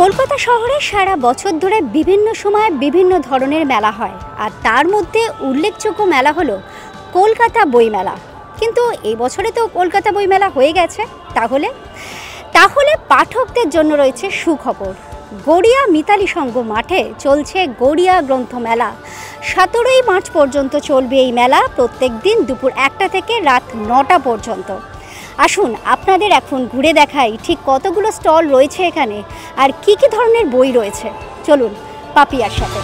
কলকাতা শহরে সারা বছর ধরে বিভিন্ন সময় বিভিন্ন ধরনের মেলা হয়, আর তার মধ্যে উল্লেখযোগ্য মেলা হলো কলকাতা বইমেলা। কিন্তু এই বছরে তো কলকাতা বইমেলা হয়ে গেছে, তাহলে পাঠকদের জন্য রয়েছে সুখবর। গড়িয়া মিতালি সংঘ মাঠে চলছে গড়িয়া গ্রন্থ মেলা। 17ই মার্চ পর্যন্ত চলবে এই মেলা, প্রত্যেক দিন দুপুর 1টা থেকে রাত 9টা পর্যন্ত। আসুন আপনাদের এখন ঘুরে দেখাই ঠিক কতগুলো স্টল রয়েছে এখানে আর কি কি ধরনের বই রয়েছে। চলুন পাপিয়ার সাথে।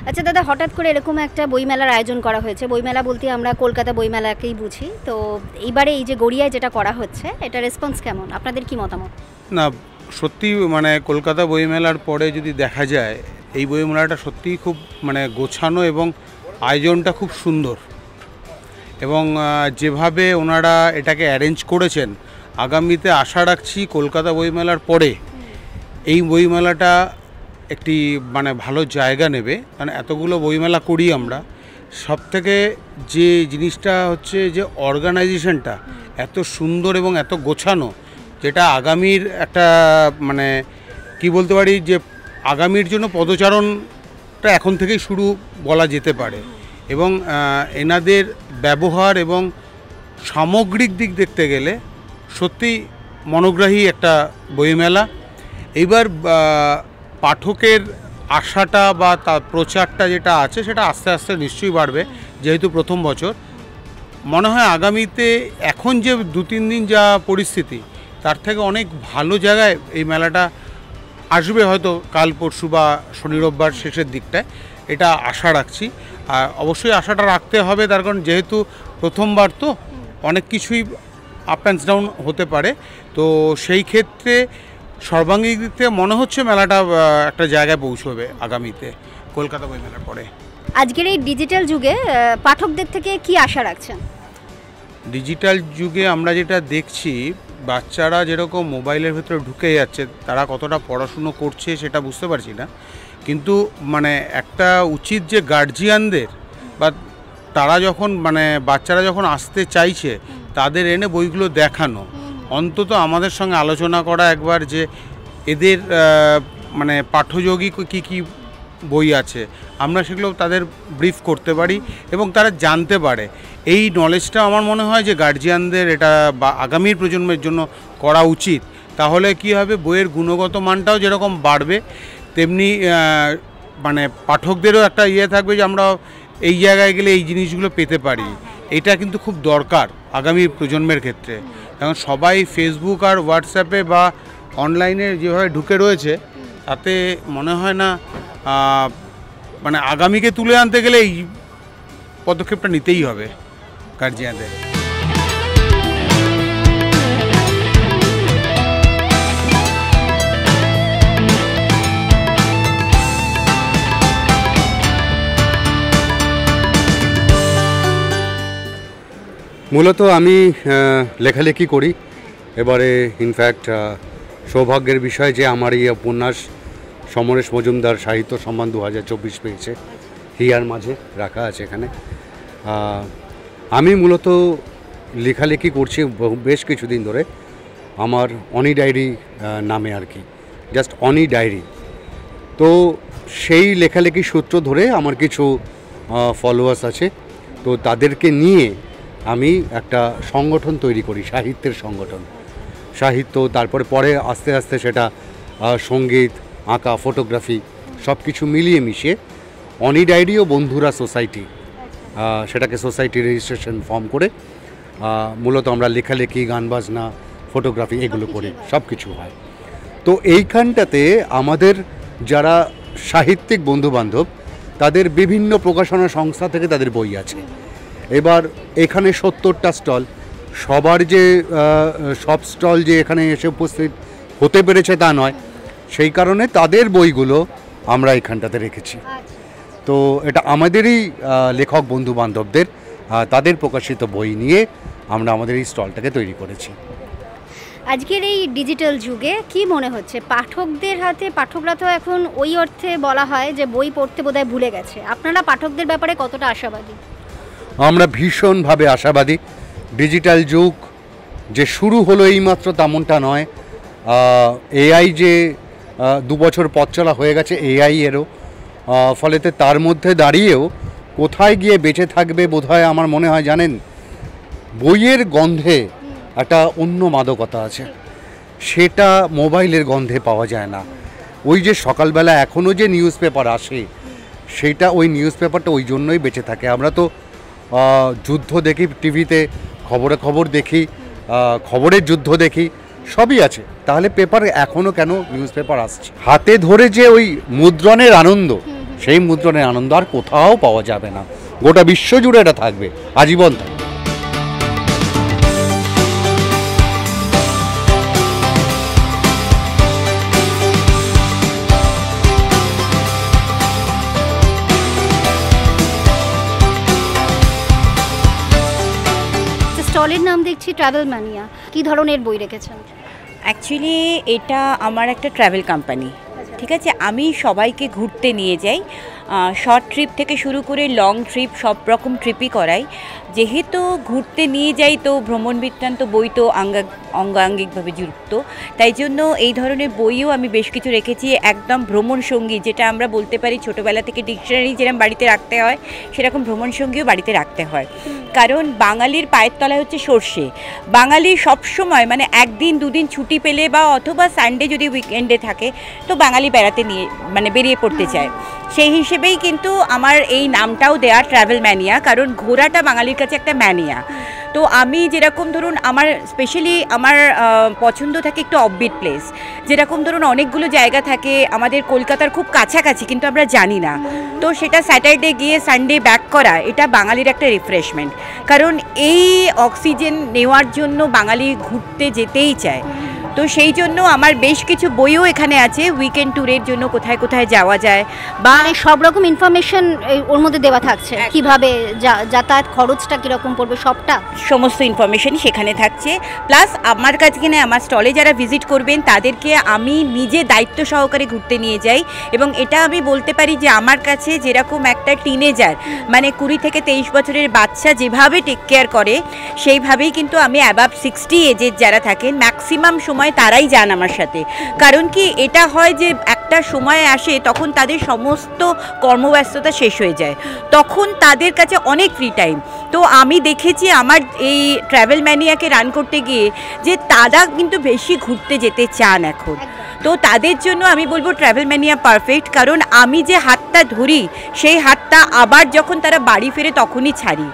আচ্ছা দাদা, হঠাৎ করে এরকম একটা বইমেলার আয়োজন করা হয়েছে। বইমেলা বলতে আমরা কলকাতা বইমেলাকেই বুঝি, তো এইবারে এই যে গড়িয়ায় যেটা করা হচ্ছে, এটা রেসপন্স কেমন, আপনাদের কি মতামত? না, সত্যি কলকাতা বইমেলার পরে যদি দেখা যায়, এই বইমেলাটা সত্যিই খুব গোছানো এবং আয়োজনটা খুব সুন্দর, এবং যেভাবে ওনারা এটাকে অ্যারেঞ্জ করেছেন, আগামীতে আশা রাখছি কলকাতা বইমেলার পরে এই বইমেলাটা একটি ভালো জায়গা নেবে। কারণ এতগুলো বইমেলা করি আমরা, সবথেকে যে জিনিসটা হচ্ছে যে অর্গানাইজেশনটা এত সুন্দর এবং এত গোছানো, যেটা আগামীর একটা কি বলতে পারি যে আগামীর জন্য পদচারণটা এখন থেকেই শুরু বলা যেতে পারে। এবং এনাদের ব্যবহার এবং সামগ্রিক দিক দেখতে গেলে সত্যি মনোগ্রাহী একটা বইমেলা। এইবার পাঠকের আশাটা বা তার প্রচারটা যেটা আছে সেটা আস্তে আস্তে নিশ্চয়ই বাড়বে, যেহেতু প্রথম বছর। মনে হয় আগামীতে এখন যে 2-3 দিন যা পরিস্থিতি, তার থেকে অনেক ভালো জায়গায় এই মেলাটা আসবে, হয়তো কাল পরশু বা শনি রোববার শেষের দিকটায়, এটা আশা রাখছি। আর অবশ্যই আশাটা রাখতে হবে, তার কারণ যেহেতু প্রথমবার তো অনেক কিছুই আপ অ্যান্ড ডাউন হতে পারে। তো সেই ক্ষেত্রে সর্বাঙ্গীন দিক থেকে মনে হচ্ছে মেলাটা একটা জায়গায় পৌঁছবে আগামীতে কলকাতা বই মেলার পরে। আজকের এই ডিজিটাল যুগে পাঠকদের থেকে কি আশা রাখছেন? ডিজিটাল যুগে আমরা যেটা দেখছি, বাচ্চারা যেরকম মোবাইলের ভেতরে ঢুকে যাচ্ছে, তারা কতটা পড়াশুনো করছে সেটা বুঝতে পারছি না, কিন্তু একটা উচিত যে গার্জিয়ানদের বা তারা যখন বাচ্চারা যখন আসতে চাইছে, তাদের এনে বইগুলো দেখানো, অন্তত আমাদের সঙ্গে আলোচনা করা একবার যে এদের পাঠ্যযোগী কী কী বই আছে, আমরা সেগুলো তাদের ব্রিফ করতে পারি এবং তারা জানতে পারে। এই নলেজটা আমার মনে হয় যে গার্জিয়ানদের এটা বা আগামীর প্রজন্মের জন্য করা উচিত। তাহলে কি হবে, বইয়ের গুণগত মানটাও যেরকম বাড়বে, তেমনি পাঠকদেরও একটা থাকবে যে আমরা এই জায়গায় গেলে এই জিনিসগুলো পেতে পারি। এটা কিন্তু খুব দরকার আগামী প্রজন্মের ক্ষেত্রে, কারণ সবাই ফেসবুক আর হোয়াটসঅ্যাপে বা অনলাইনে যেভাবে ঢুকে রয়েছে, তাতে মনে হয় না আগামীকে তুলে আনতে গেলে এই পদক্ষেপটা নিতেই হবে গার্জিয়ানদের। মূলত আমি লেখালেখি করি। এবারে ইনফ্যাক্ট সৌভাগ্যের বিষয় যে আমার এই উপন্যাস সমরেশ মজুমদার সাহিত্য সম্মান 2024 পেয়েছে, হিয়ার মাঝে রাখা আছে এখানে। আমি মূলত লেখালেখি করছি বেশ কিছুদিন ধরে, আমার অনি ডায়েরি নামে আর কি, জাস্ট অনি ডায়েরি। তো সেই লেখালেখি সূত্র ধরে আমার কিছু ফলোয়ার্স আছে, তো তাদেরকে নিয়ে আমি একটা সংগঠন তৈরি করি, সাহিত্যের সংগঠন। সাহিত্য, তারপরে পরে আস্তে আস্তে সেটা সঙ্গীত, আঁকা, ফটোগ্রাফি সব কিছু মিলিয়ে মিশিয়ে অনি ডায়েরি ও বন্ধুরা সোসাইটি, সেটাকে সোসাইটি রেজিস্ট্রেশন ফর্ম করে মূলত আমরা লেখালেখি, গান বাজনা, ফটোগ্রাফি এগুলো করি, সব কিছু হয়। তো এইখানটাতে আমাদের যারা সাহিত্যিক বন্ধুবান্ধব, তাদের বিভিন্ন প্রকাশনা সংস্থা থেকে তাদের বই আছে। এবার এখানে 70টা স্টল, সবার যে সব স্টল যে এখানে এসে উপস্থিত হতে পেরেছে তা নয়, সেই কারণে তাদের বইগুলো আমরা এখানটাতে রেখেছি। তো এটা আমাদেরই লেখক বন্ধু বান্ধবদের তাদের প্রকাশিত বই নিয়ে আমরা আমাদের এই স্টলটাকে তৈরি করেছি। আজকের এই ডিজিটাল যুগে কি মনে হচ্ছে পাঠকদের হাতে, পাঠকরা তো এখন ওই অর্থে বলা হয় যে বই পড়তে বোধহয় ভুলে গেছে, আপনারা পাঠকদের ব্যাপারে কতটা আশাবাদী? আমরা ভীষণভাবে আশাবাদী। ডিজিটাল যুগ যে শুরু হলো এইমাত্র তেমনটা নয়। এআই যে 2 বছর পথ চলা হয়ে গেছে এআই এরও, ফলেতে তার মধ্যে দাঁড়িয়েও কোথায় গিয়ে বেঁচে থাকবে বোধহয় আমার মনে হয় জানেন, বইয়ের গন্ধে একটা অন্য মাদকতা আছে, সেটা মোবাইলের গন্ধে পাওয়া যায় না। ওই যে সকালবেলা এখনও যে নিউজ পেপার আসে, সেইটা ওই নিউজ পেপারটা ওই জন্যই বেঁচে থাকে। আমরা তো যুদ্ধ দেখি টিভিতে, খবর দেখি, খবরের যুদ্ধ দেখি, সবই আছে, তাহলে পেপার এখনও কেন নিউজ পেপার আসছে? হাতে ধরে যে ওই মুদ্রণের আনন্দ, সেই মুদ্রণের আনন্দ আর কোথাও পাওয়া যাবে না। গোটা বিশ্ব জুড়ে এটা থাকবে, আজীবন থাকবে। স্টলের নাম দেখছি ট্রাভেল ম্যানিয়া, কি ধরনের বই রেখেছেন? অ্যাকচুয়ালি এটা আমার একটা ট্রাভেল কোম্পানি, ঠিক আছে। আমি সবাইকে ঘুরতে নিয়ে যাই, শর্ট ট্রিপ থেকে শুরু করে লং ট্রিপ, সব রকম ট্রিপই করাই। যেহেতু ঘুরতে নিয়ে যাই তো ভ্রমণ বৃত্তান্ত বই তো অঙ্গাঙ্গিকভাবে যুক্ত, তাই জন্য এই ধরনের বইও আমি বেশ কিছু রেখেছি। একদম ভ্রমণ সঙ্গী, যেটা আমরা বলতে পারি ছোটোবেলা থেকে ডিকশনারি যেরকম বাড়িতে রাখতে হয়, সেরকম ভ্রমণ সঙ্গীও বাড়িতে রাখতে হয়। কারণ বাঙালির পায়ের তলায় হচ্ছে সর্ষে। বাঙালি সবসময় মানে একদিন দুদিন ছুটি পেলে বা অথবা সানডে যদি উইকেন্ডে থাকে তো বাঙালি বেড়াতে নিয়ে মানে বেরিয়ে পড়তে চায়। সেই হিসেবেই কিন্তু আমার এই নামটাও দেয়া ট্রাভেল ম্যানিয়া, কারণ ঘোরাটা বাঙালির কাছে একটা ম্যানিয়া। তো আমি যেরকম ধরুন আমার স্পেশালি আমার পছন্দ থাকে একটু অফবিট প্লেস, যেরকম ধরুন অনেকগুলো জায়গা থাকে আমাদের কলকাতার খুব কাছাকাছি কিন্তু আমরা জানি না, তো সেটা স্যাটারডে গিয়ে সানডে ব্যাক করা এটা বাঙালির একটা রিফ্রেশমেন্ট। কারণ এই অক্সিজেন নেওয়ার জন্য বাঙালি ঘুরতে যেতেই চায়। তো সেই জন্য আমার বেশ কিছু বইও এখানে আছে উইকেন্ড ট্যুরের জন্য, কোথায় কোথায় যাওয়া যায় বা সব রকম ইনফরমেশন ওর মধ্যে দেওয়া থাকছে, কিভাবে যাতায়াত খরচটা কীরকম পড়বে সবটা, সমস্ত ইনফরমেশনই সেখানে থাকছে। প্লাস আমার কাছে কিনে আমার স্টলে যারা ভিজিট করবেন তাদেরকে আমি নিজে দায়িত্ব সহকারে ঘুরতে নিয়ে যাই। এবং এটা আমি বলতে পারি যে আমার কাছে যেরকম একটা টিনেজার মানে 20 থেকে 23 বছরের বাচ্চা যেভাবে টেক কেয়ার করে, সেইভাবেই কিন্তু আমি অ্যাবাভ 60 এজের যারা থাকেন ম্যাক্সিমাম সময় তারাই যান আমার সাথে। কারণ কি এটা হয় যে একটা সময় আসে তখন তাদের সমস্ত কর্মব্যস্ততা শেষ হয়ে যায়, তখন তাদের কাছে অনেক ফ্রি টাইম। তো আমি দেখেছি আমার এই ট্রাভেল ম্যানিয়াকে রান করতে গিয়ে যে তারা কিন্তু বেশি ঘুরতে যেতে চান এখন। তো তাদের জন্য আমি বলবো ট্রাভেল ম্যানিয়া পারফেক্ট, কারণ আমি যে হাতটা ধরি সেই হাতটা আবার যখন তারা বাড়ি ফেরে তখনই ছাড়ি।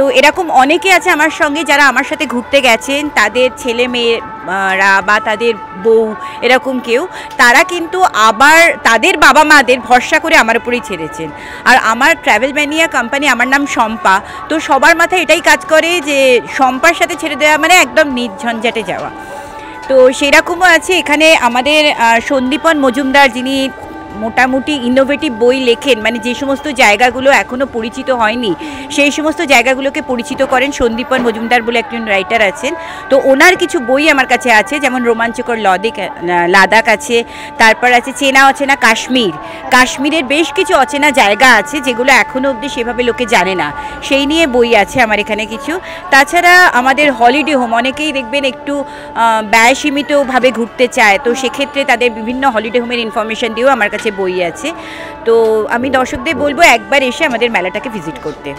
তো এরকম অনেকে আছে আমার সঙ্গে যারা আমার সাথে ঘুরতে গেছেন, তাদের ছেলে মেয়েরা বা তাদের বউ এরকম কেউ, তারা কিন্তু আবার তাদের বাবা মাদের ভরসা করে আমার উপরেই ছেড়েছেন। আর আমার ট্রাভেল ম্যানিয়া কোম্পানি, আমার নাম শম্পা, তো সবার মাথায় এটাই কাজ করে যে শম্পার সাথে ছেড়ে দেওয়া মানে একদম নির্ঝঞ্ঝাটে যাওয়া। তো সেরকমও আছে এখানে আমাদের সন্দীপন মজুমদার, যিনি মোটামুটি ইনোভেটিভ বই লেখেন, মানে যে সমস্ত জায়গাগুলো এখনও পরিচিত হয়নি সেই সমস্ত জায়গাগুলোকে পরিচিত করেন। সন্দীপন মজুমদার বলে একজন রাইটার আছেন, তো ওনার কিছু বই আমার কাছে আছে, যেমন রোমাঞ্চকর লাদাখ আছে, তারপর আছে চেনা অচেনা কাশ্মীরের বেশ কিছু অচেনা জায়গা আছে যেগুলো এখনও অবধি সেভাবে লোকে জানে না, সেই নিয়ে বই আছে আমার এখানে কিছু। তাছাড়া আমাদের হলিডে হোম, অনেকেই দেখবেন একটু ব্যয়সীমিতভাবে ঘুরতে চায়, তো সেক্ষেত্রে তাদের বিভিন্ন হলিডে হোমের ইনফরমেশন দিয়েও আমার কাছে বই আছে। তো আমি দর্শকদের বলবো একবার এসে আমাদের মেলাটাকে ভিজিট করতে।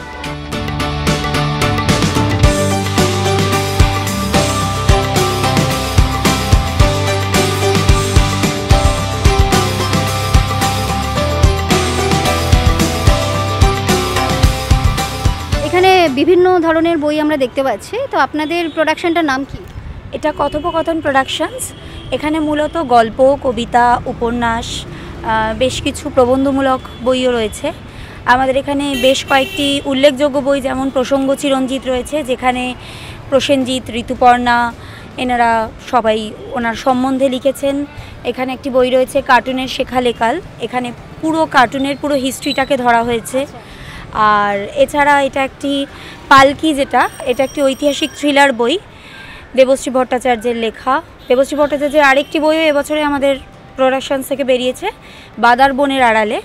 এখানে বিভিন্ন ধরনের বই আমরা দেখতে পাচ্ছি, তো আপনাদের প্রোডাকশনটার নাম কি? এটা কথোপকথন প্রোডাকশনস। এখানে মূলত গল্প, কবিতা, উপন্যাস, বেশ কিছু প্রবন্ধমূলক বইও রয়েছে। আমাদের এখানে বেশ কয়েকটি উল্লেখযোগ্য বই, যেমন প্রসঙ্গ চিরঞ্জিত রয়েছে, যেখানে প্রসেনজিৎ, ঋতুপর্ণা এনারা সবাই ওনার সম্বন্ধে লিখেছেন। এখানে একটি বই রয়েছে কার্টুনের শেখালেকাল, এখানে পুরো কার্টুনের পুরো হিস্ট্রিটাকে ধরা হয়েছে। আর এছাড়া এটা একটি পালকি, এটা একটি ঐতিহাসিক থ্রিলার বই, দেবশ্রী ভট্টাচার্যের লেখা। দেবশ্রী ভট্টাচার্যের আরেকটি বইও এবছরে আমাদের প্রোডাকশন থেকে বেরিয়েছে, বাদার বনের আড়ালে।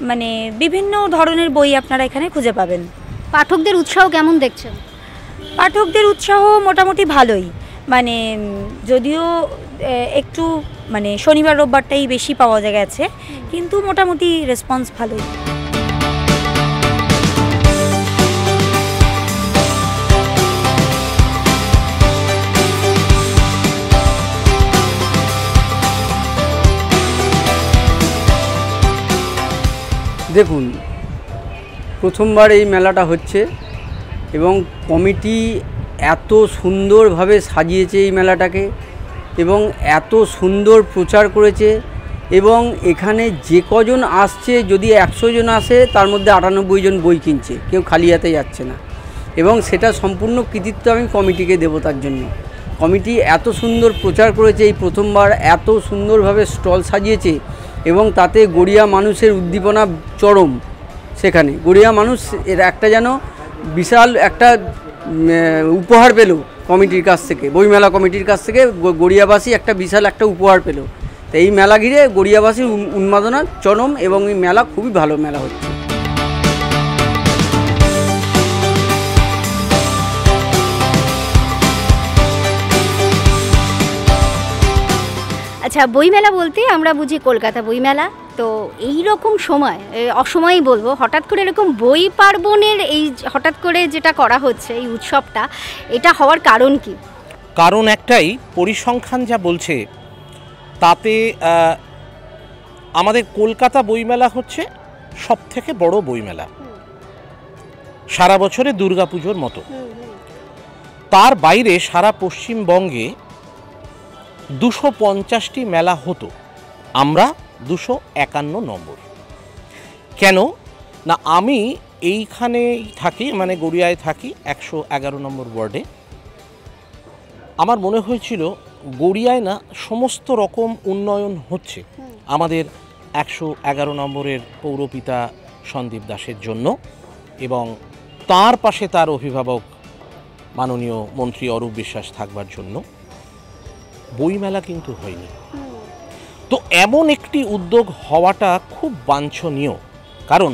মানে বিভিন্ন ধরনের বই আপনারা এখানে খুঁজে পাবেন। পাঠকদের উৎসাহ কেমন দেখছেন? পাঠকদের উৎসাহ মোটামুটি ভালোই, মানে যদিও একটু মানে শনিবার রোববারটাই বেশি পাওয়া গেছে, কিন্তু মোটামুটি রেসপন্স ভালোই। দেখুন, প্রথমবার এই মেলাটা হচ্ছে এবং কমিটি এত সুন্দরভাবে সাজিয়েছে এই মেলাটাকে এবং এত সুন্দর প্রচার করেছে, এবং এখানে যে কজন আসছে, যদি 100 জন আসে তার মধ্যে 98 জন বই কিনছে, কেউ খালি হাতে যাচ্ছে না, এবং সেটা সম্পূর্ণ কৃতিত্ব আমি কমিটিকে দেবো। তার জন্য কমিটি এত সুন্দর প্রচার করেছে, এই প্রথমবার এত সুন্দরভাবে স্টল সাজিয়েছে এবং তাতে গড়িয়া মানুষের উদ্দীপনা চরম। সেখানে গড়িয়া মানুষ এর একটা যেন বিশাল একটা উপহার পেল কমিটির কাছ থেকে, বইমেলা কমিটির কাছ থেকে গড়িয়াবাসী একটা বিশাল একটা উপহার পেল। তো এই মেলা ঘিরে গড়িয়াবাসীর উন্মাদনা চরম এবং এই মেলা খুবই ভালো মেলা হচ্ছে। আচ্ছা, বইমেলা বলতে আমরা বুঝি কলকাতা বইমেলা। তো এই রকম সময়, অসময়ই বলবো, হঠাৎ করে এরকম বই পার্বণের এই হঠাৎ করে যেটা করা হচ্ছে এই উৎসবটা, এটা হওয়ার কারণ কি? কারণ একটাই, পরিসংখ্যান যা বলছে তাতে আমাদের কলকাতা বইমেলা হচ্ছে সবথেকে বড় বইমেলা সারা বছরে দুর্গাপুজোর মতো। তার বাইরে সারা পশ্চিমবঙ্গে 250টি মেলা হতো, আমরা 251 নম্বর। কেন না, আমি এইখানেই থাকি, মানে গড়িয়ায় থাকি, 111 নম্বর ওয়ার্ডে। আমার মনে হয়েছিল গড়িয়ায় না সমস্ত রকম উন্নয়ন হচ্ছে আমাদের 111 নম্বরের পৌরপিতা সন্দীপ দাসের জন্য, এবং তার পাশে তার অভিভাবক মাননীয় মন্ত্রী অরূপ বিশ্বাস থাকবার জন্য। বইমেলা কিন্তু হয়নি। তো এমন একটি উদ্যোগ হওয়াটা খুব বাঞ্ছনীয়, কারণ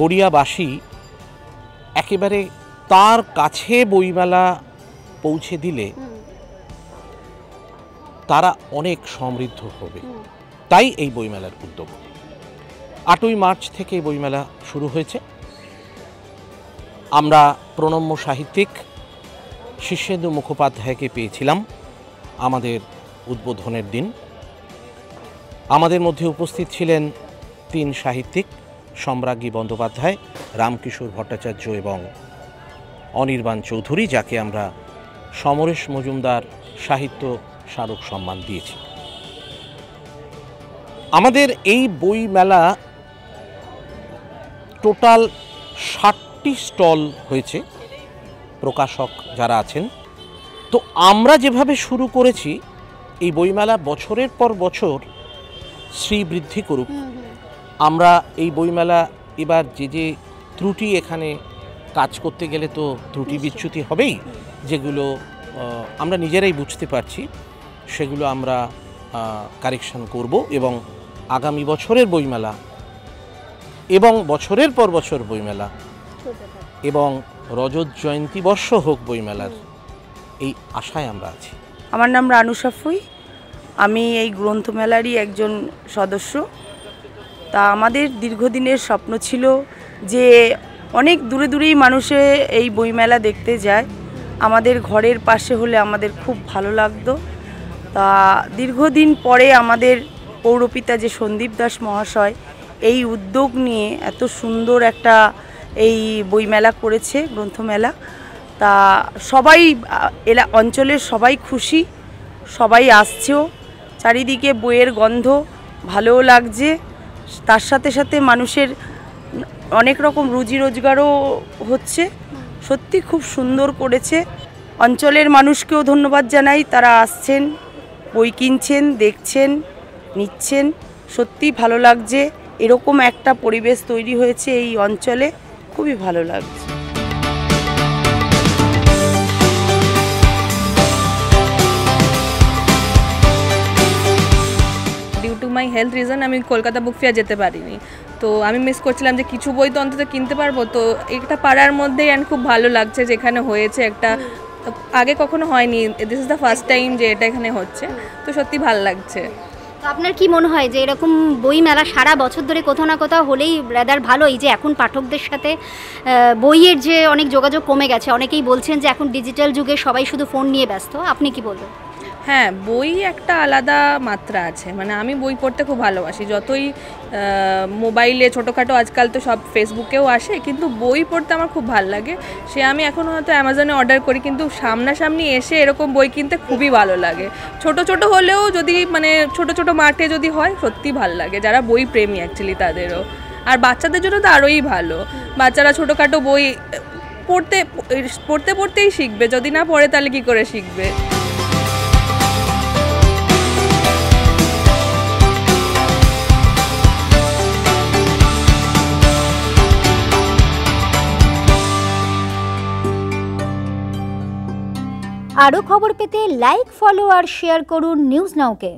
গড়িয়াবাসী একেবারে তার কাছে বইমেলা পৌঁছে দিলে তারা অনেক সমৃদ্ধ হবে। তাই এই বইমেলার উদ্যোগ। 8ই মার্চ থেকে বইমেলা শুরু হয়েছে। আমরা প্রণম্য সাহিত্যিক শীর্ষেন্দু মুখোপাধ্যায়কে পেয়েছিলাম আমাদের উদ্বোধনের দিন। আমাদের মধ্যে উপস্থিত ছিলেন 3 সাহিত্যিক, সম্রাজ্ঞী বন্দ্যোপাধ্যায়, রামকিশোর ভট্টাচার্য এবং অনির্বাণ চৌধুরী, যাকে আমরা সমরেশ মজুমদার সাহিত্য স্মারক সম্মান দিয়েছি। আমাদের এই বই মেলা টোটাল 60টি স্টল হয়েছে, প্রকাশক যারা আছেন। তো আমরা যেভাবে শুরু করেছি, এই বইমেলা বছরের পর বছর শ্রীবৃদ্ধি করুক। আমরা এই বইমেলা এবার যে ত্রুটি, এখানে কাজ করতে গেলে তো ত্রুটি বিচ্যুতি হবেই, যেগুলো আমরা নিজেরাই বুঝতে পারছি, সেগুলো আমরা কারেকশন করব, এবং আগামী বছরের বইমেলা এবং বছরের পর বছর বইমেলা এবং রজত জয়ন্তী বর্ষ হোক বইমেলার, এই আশায় আমরা আছি। আমার নাম রানু সাফুই, আমি এই গ্রন্থমেলারই একজন সদস্য। তা আমাদের দীর্ঘদিনের স্বপ্ন ছিল যে অনেক দূরে দূরেই মানুষে এই বইমেলা দেখতে যায়, আমাদের ঘরের পাশে হলে আমাদের খুব ভালো লাগতো। তা দীর্ঘদিন পরে আমাদের পৌরপিতা যে সন্দীপ দাস মহাশয় এই উদ্যোগ নিয়ে এত সুন্দর একটা এই বইমেলা করেছে, গ্রন্থমেলা। তা সবাই অঞ্চলের সবাই খুশি, সবাই আসছেও, চারিদিকে বইয়ের গন্ধ ভালোও লাগছে। তার সাথে সাথে মানুষের অনেক রকম রুজি রোজগারও হচ্ছে। সত্যি খুব সুন্দর করেছে। অঞ্চলের মানুষকেও ধন্যবাদ জানাই, তারা আসছেন, বই কিনছেন, দেখছেন, নিচ্ছেন। সত্যি ভালো লাগছে, এরকম একটা পরিবেশ তৈরি হয়েছে এই অঞ্চলে, খুবই ভালো লাগছে। Due to my health reason আমি কলকাতা বুক ফেয়ার যেতে পারিনি। তো আমি মিস করছিলাম যে কিছু বই তো অন্তত কিনতে পারবো। তো একটা পাড়ার মধ্যেই অ্যান্ড খুব ভালো লাগছে যে এখানে হয়েছে, একটা আগে কখনো হয়নি, this is the first time যে এটা এখানে হচ্ছে, তো সত্যি ভালো লাগছে। তো আপনার কি মনে হয় যে এরকম বই মেলা সারা বছর ধরে কোথাও না কোথাও হলেই রাদার ভালো? এই যে এখন পাঠকদের সাথে বইয়ের যে অনেক যোগাযোগ কমে গেছে, অনেকেই বলছেন যে এখন ডিজিটাল যুগে সবাই শুধু ফোন নিয়ে ব্যস্ত, আপনি কি বলবেন? হ্যাঁ, বই একটা আলাদা মাত্রা আছে, মানে আমি বই পড়তে খুব ভালোবাসি, যতই মোবাইলে ছোটোখাটো আজকাল তো সব ফেসবুকেও আসে, কিন্তু বই পড়তে আমার খুব ভালো লাগে। সে আমি এখন হয়তো অ্যামাজনে অর্ডার করি, কিন্তু সামনাসামনি এসে এরকম বই কিনতে খুবই ভালো লাগে। ছোট ছোট হলেও যদি মানে ছোট ছোট মাঠে যদি হয় সত্যি ভালো লাগে, যারা বই প্রেমী অ্যাকচুয়ালি তাদেরও। আর বাচ্চাদের জন্য তো আরোই ভালো, বাচ্চারা ছোটোখাটো বই পড়তেই শিখবে, যদি না পড়ে তাহলে কী করে শিখবে। আরও খবর পেতে লাইক, ফলো আর শেয়ার করুন নিউজ নাওকে।